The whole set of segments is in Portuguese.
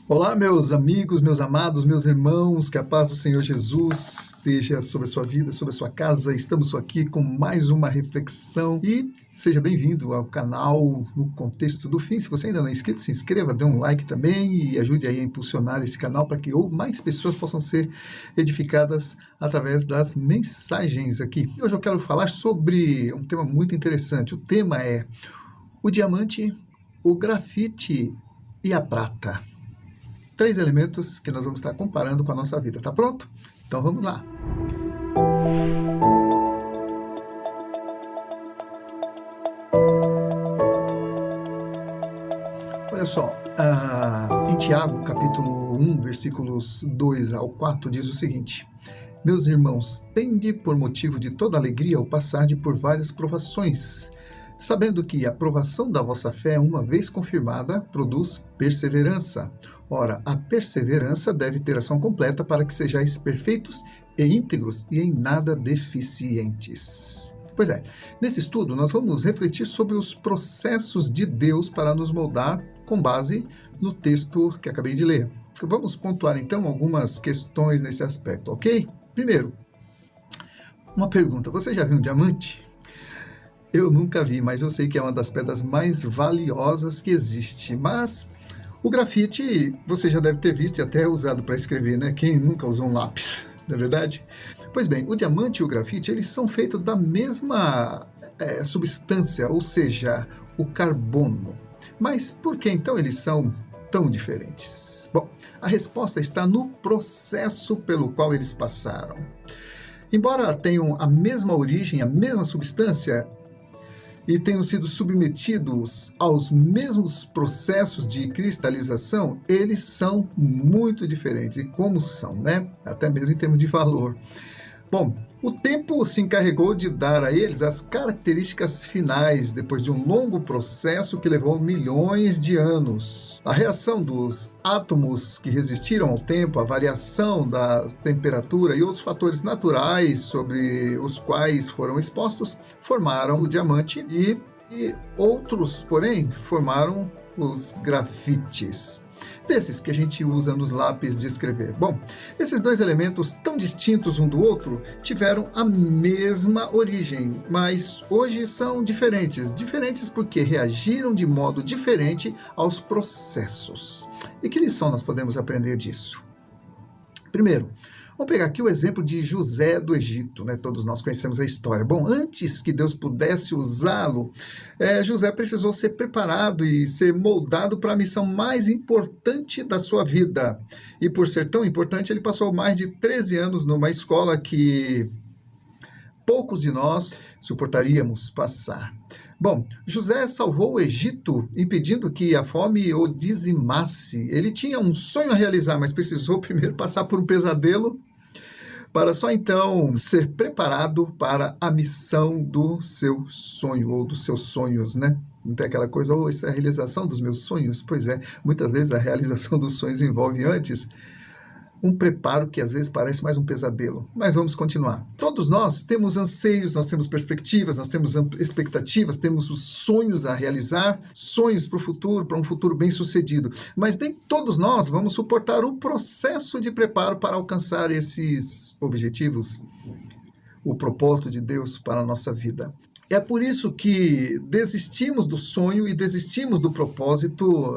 Olá, meus amigos, meus amados, meus irmãos, que a paz do Senhor Jesus esteja sobre a sua vida, sobre a sua casa. Estamos aqui com mais uma reflexão e seja bem-vindo ao canal No Contexto do Fim. Se você ainda não é inscrito, se inscreva, dê um like também e ajude aí a impulsionar esse canal para que mais pessoas possam ser edificadas através das mensagens aqui. Hoje eu quero falar sobre um tema muito interessante. O tema é o diamante, o grafite e a prata. 3 elementos que nós vamos estar comparando com a nossa vida. Tá pronto? Então vamos lá. Olha só, em Tiago, capítulo 1, versículos 2 ao 4, diz o seguinte: Meus irmãos, tende por motivo de toda alegria ao passarde por várias provações, sabendo que a provação da vossa fé, uma vez confirmada, produz perseverança. Ora, a perseverança deve ter ação completa para que sejais perfeitos e íntegros e em nada deficientes. Pois é, nesse estudo nós vamos refletir sobre os processos de Deus para nos moldar com base no texto que acabei de ler. Vamos pontuar então algumas questões nesse aspecto, ok? Primeiro, uma pergunta: você já viu um diamante? Eu nunca vi, mas eu sei que é uma das pedras mais valiosas que existe. Mas o grafite você já deve ter visto e até usado para escrever, né? Quem nunca usou um lápis, não é verdade? Pois bem, o diamante e o grafite, eles são feitos da mesma substância, ou seja, o carbono. Mas por que então eles são tão diferentes? Bom, a resposta está no processo pelo qual eles passaram. Embora tenham a mesma origem, a mesma substância, e tenham sido submetidos aos mesmos processos de cristalização, eles são muito diferentes. E como são, né? Até mesmo em termos de valor. Bom, o tempo se encarregou de dar a eles as características finais, depois de um longo processo que levou milhões de anos. A reação dos átomos que resistiram ao tempo, a variação da temperatura e outros fatores naturais sobre os quais foram expostos, formaram o diamante e outros, porém, formaram os grafites. Desses que a gente usa nos lápis de escrever. Bom, esses dois elementos tão distintos um do outro tiveram a mesma origem, mas hoje são diferentes. Diferentes porque reagiram de modo diferente aos processos. E que lição nós podemos aprender disso? Primeiro, vamos pegar aqui o exemplo de José do Egito, né? Todos nós conhecemos a história. Bom, antes que Deus pudesse usá-lo, José precisou ser preparado e ser moldado para a missão mais importante da sua vida. E por ser tão importante, ele passou mais de 13 anos numa escola que poucos de nós suportaríamos passar. Bom, José salvou o Egito, impedindo que a fome o dizimasse. Ele tinha um sonho a realizar, mas precisou primeiro passar por um pesadelo para só então ser preparado para a missão do seu sonho, ou dos seus sonhos, né? Não tem aquela coisa, isso é a realização dos meus sonhos? Pois é, muitas vezes a realização dos sonhos envolve antes um preparo que às vezes parece mais um pesadelo. Mas vamos continuar. Todos nós temos anseios, nós temos perspectivas, nós temos expectativas, temos os sonhos a realizar, sonhos para o futuro, para um futuro bem sucedido. Mas nem todos nós vamos suportar o processo de preparo para alcançar esses objetivos, o propósito de Deus para a nossa vida. É por isso que desistimos do sonho e desistimos do propósito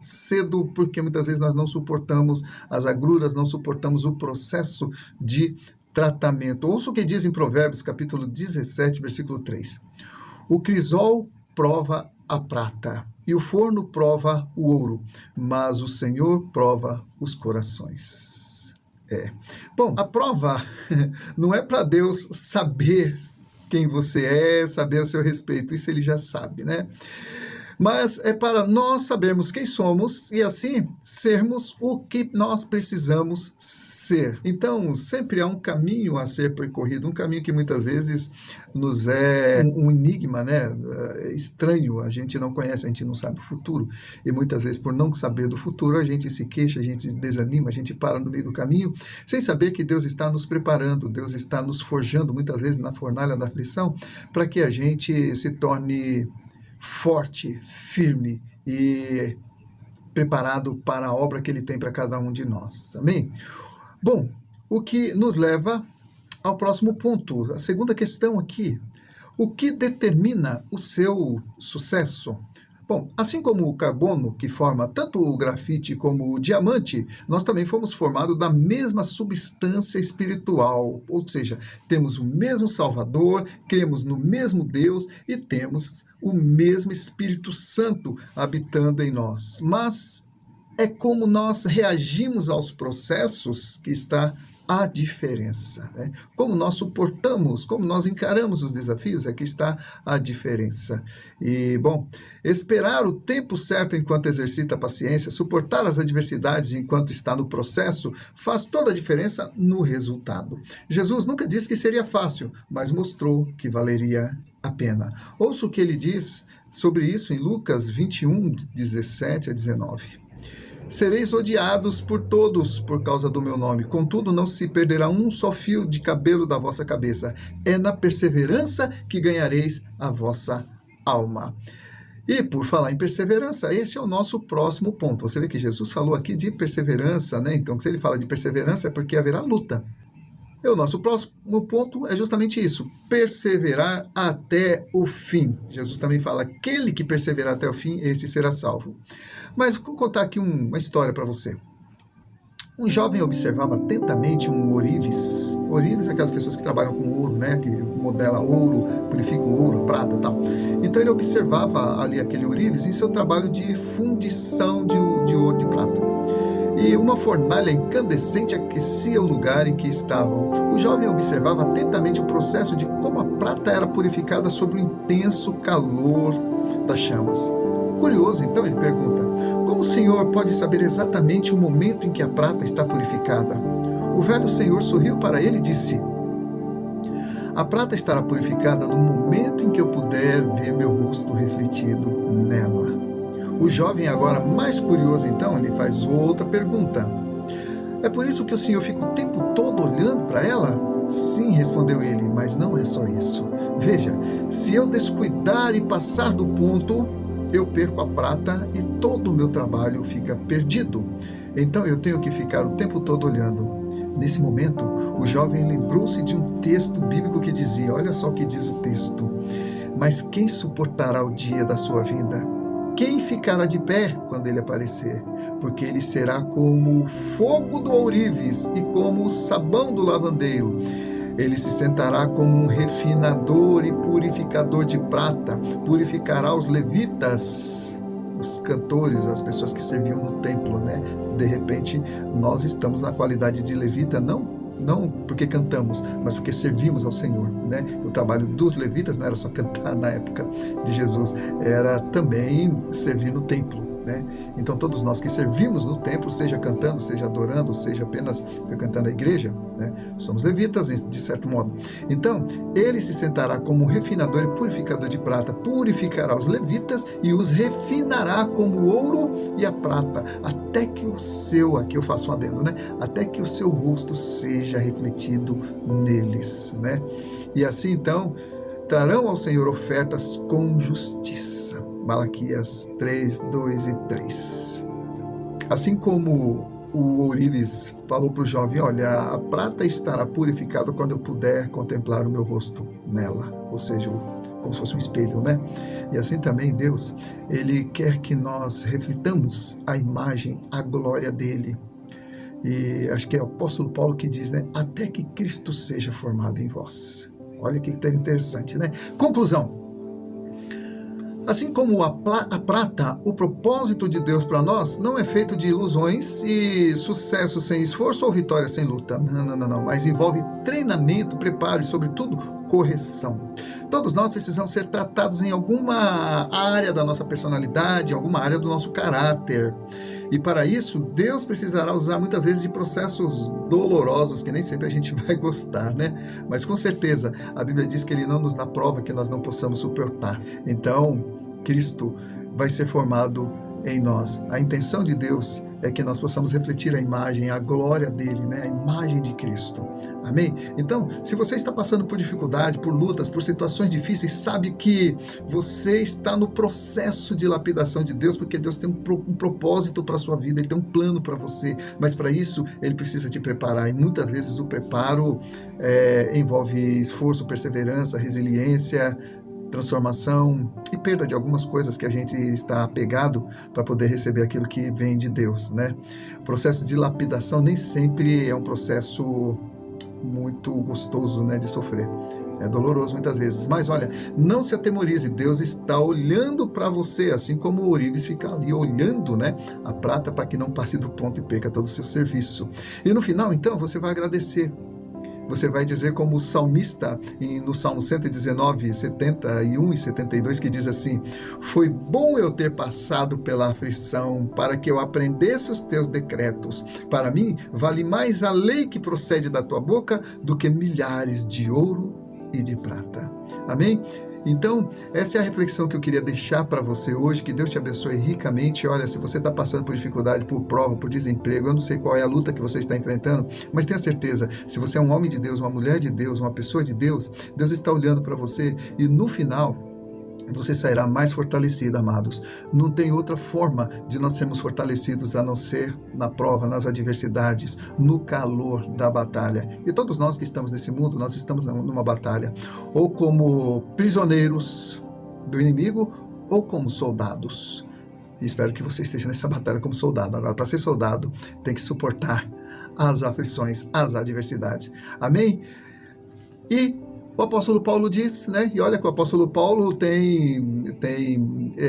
cedo, porque muitas vezes nós não suportamos as agruras, não suportamos o processo de tratamento. Ouça o que diz em Provérbios, capítulo 17, versículo 3. O crisol prova a prata, e o forno prova o ouro, mas o Senhor prova os corações. Bom, a prova não é para Deus saber quem você é, saber a seu respeito, isso ele já sabe, né? Mas é para nós sabermos quem somos e assim sermos o que nós precisamos ser. Então, sempre há um caminho a ser percorrido, um caminho que muitas vezes nos é um enigma, né? Estranho, a gente não conhece, a gente não sabe o futuro. E muitas vezes, por não saber do futuro, a gente se queixa, a gente desanima, a gente para no meio do caminho, sem saber que Deus está nos preparando, Deus está nos forjando, muitas vezes na fornalha da aflição, para que a gente se torne forte, firme e preparado para a obra que Ele tem para cada um de nós. Amém? Bom, o que nos leva ao próximo ponto, a segunda questão aqui. O que determina o seu sucesso? Bom, assim como o carbono, que forma tanto o grafite como o diamante, nós também fomos formados da mesma substância espiritual, ou seja, temos o mesmo Salvador, cremos no mesmo Deus e temos o mesmo Espírito Santo habitando em nós. Mas é como nós reagimos aos processos que está a diferença, né? Como nós suportamos, como nós encaramos os desafios, é que está a diferença. E, bom, esperar o tempo certo enquanto exercita a paciência, suportar as adversidades enquanto está no processo, faz toda a diferença no resultado. Jesus nunca disse que seria fácil, mas mostrou que valeria a pena. Ouça o que ele diz sobre isso em Lucas 21, 17 a 19. Sereis odiados por todos por causa do meu nome, contudo não se perderá um só fio de cabelo da vossa cabeça. É na perseverança que ganhareis a vossa alma. E por falar em perseverança, esse é o nosso próximo ponto. Você vê que Jesus falou aqui de perseverança, né? Então, se ele fala de perseverança é porque haverá luta. E o nosso próximo ponto é justamente isso, perseverar até o fim. Jesus também fala, aquele que perseverar até o fim, esse será salvo. Mas vou contar aqui uma história para você. Um jovem observava atentamente um ourives. Ourives é aquelas pessoas que trabalham com ouro, né? Que modela ouro, purifica o ouro, a prata e tal. Então ele observava ali aquele ourives em seu trabalho de fundição de ouro de prata. E uma fornalha incandescente aquecia o lugar em que estavam. O jovem observava atentamente o processo de como a prata era purificada sob o intenso calor das chamas. Curioso, então, ele pergunta, como o Senhor pode saber exatamente o momento em que a prata está purificada? O velho Senhor sorriu para ele e disse, a prata estará purificada no momento em que eu puder ver meu rosto refletido nela. O jovem, agora mais curioso, então, ele faz outra pergunta. É por isso que o Senhor fica o tempo todo olhando para ela? Sim, respondeu ele, mas não é só isso. Veja, se eu descuidar e passar do ponto, eu perco a prata e todo o meu trabalho fica perdido. Então eu tenho que ficar o tempo todo olhando. Nesse momento, o jovem lembrou-se de um texto bíblico que dizia, olha só o que diz o texto, mas quem suportará o dia da sua vinda? Quem ficará de pé quando ele aparecer? Porque ele será como o fogo do ourives e como o sabão do lavandeiro. Ele se sentará como um refinador e purificador de prata, purificará os levitas, os cantores, as pessoas que serviam no templo, né? De repente, nós estamos na qualidade de levita, não porque cantamos, mas porque servimos ao Senhor, né? O trabalho dos levitas não era só cantar na época de Jesus, era também servir no templo, né? Então todos nós que servimos no templo, seja cantando, seja adorando, seja apenas frequentando a igreja, né? Somos levitas de certo modo. Então ele se sentará como um refinador e purificador de prata, purificará os levitas e os refinará como o ouro e a prata, até que o seu, aqui eu faço um adendo, né? Até que o seu rosto seja refletido neles, né? E assim então trarão ao Senhor ofertas com justiça. Malaquias 3, 2 e 3. Assim como o ourives falou para o jovem, olha, a prata estará purificada quando eu puder contemplar o meu rosto nela, ou seja, como se fosse um espelho, né? E assim também Deus, Ele quer que nós reflitamos a imagem, a glória dEle. E acho que é o apóstolo Paulo que diz, né? Até que Cristo seja formado em vós. Olha que interessante, né? Conclusão. Assim como a prata, o propósito de Deus para nós não é feito de ilusões e sucesso sem esforço ou vitória sem luta. Não. Mas envolve treinamento, preparo e, sobretudo, correção. Todos nós precisamos ser tratados em alguma área da nossa personalidade, em alguma área do nosso caráter. E para isso, Deus precisará usar muitas vezes de processos dolorosos, que nem sempre a gente vai gostar, né? Mas com certeza, a Bíblia diz que Ele não nos dá prova que nós não possamos suportar. Então, Cristo vai ser formado em nós. A intenção de Deus é que nós possamos refletir a imagem, a glória dele, né? A imagem de Cristo. Amém? Então, se você está passando por dificuldade, por lutas, por situações difíceis, sabe que você está no processo de lapidação de Deus, porque Deus tem um propósito para a sua vida, Ele tem um plano para você, mas para isso Ele precisa te preparar, e muitas vezes o preparo envolve esforço, perseverança, resiliência, transformação e perda de algumas coisas que a gente está apegado para poder receber aquilo que vem de Deus, né? O processo de lapidação nem sempre é um processo muito gostoso, né, de sofrer. É doloroso muitas vezes, mas olha, não se atemorize, Deus está olhando para você, assim como o ourives fica ali olhando, né, a prata para que não passe do ponto e perca todo o seu serviço. E no final, então, você vai agradecer. Você vai dizer como o salmista no Salmo 119, 71 e 72, que diz assim: foi bom eu ter passado pela aflição, para que eu aprendesse os teus decretos. Para mim, vale mais a lei que procede da tua boca do que milhares de ouro e de prata. Amém? Então, essa é a reflexão que eu queria deixar para você hoje. Que Deus te abençoe ricamente. Olha, se você está passando por dificuldade, por prova, por desemprego, eu não sei qual é a luta que você está enfrentando, mas tenha certeza, se você é um homem de Deus, uma mulher de Deus, uma pessoa de Deus, Deus está olhando para você e no final você sairá mais fortalecido, amados. Não tem outra forma de nós sermos fortalecidos a não ser na prova, nas adversidades, no calor da batalha. E todos nós que estamos nesse mundo, nós estamos numa batalha, ou como prisioneiros do inimigo, ou como soldados. E espero que você esteja nessa batalha como soldado. Agora, para ser soldado, tem que suportar as aflições, as adversidades. Amém? E o apóstolo Paulo diz, né? E olha que o apóstolo Paulo tem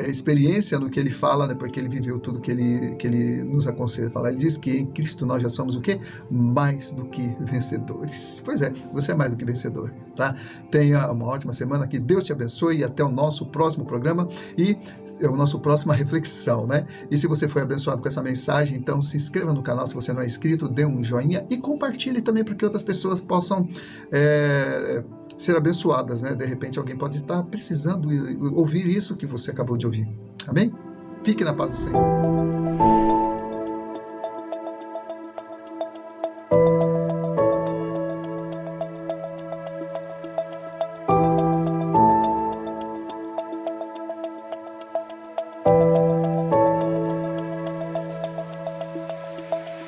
experiência no que ele fala, né? Porque ele viveu tudo que ele nos aconselha a falar. Ele diz que em Cristo nós já somos o quê? Mais do que vencedores. Pois é, você é mais do que vencedor, tá? Tenha uma ótima semana, que Deus te abençoe e até o nosso próximo programa e a nossa próxima reflexão, né? E se você foi abençoado com essa mensagem, então se inscreva no canal se você não é inscrito, dê um joinha e compartilhe também para que outras pessoas possam ser abençoadas, né? De repente alguém pode estar precisando ouvir isso que você acabou de ouvir. Amém? Fique na paz do Senhor.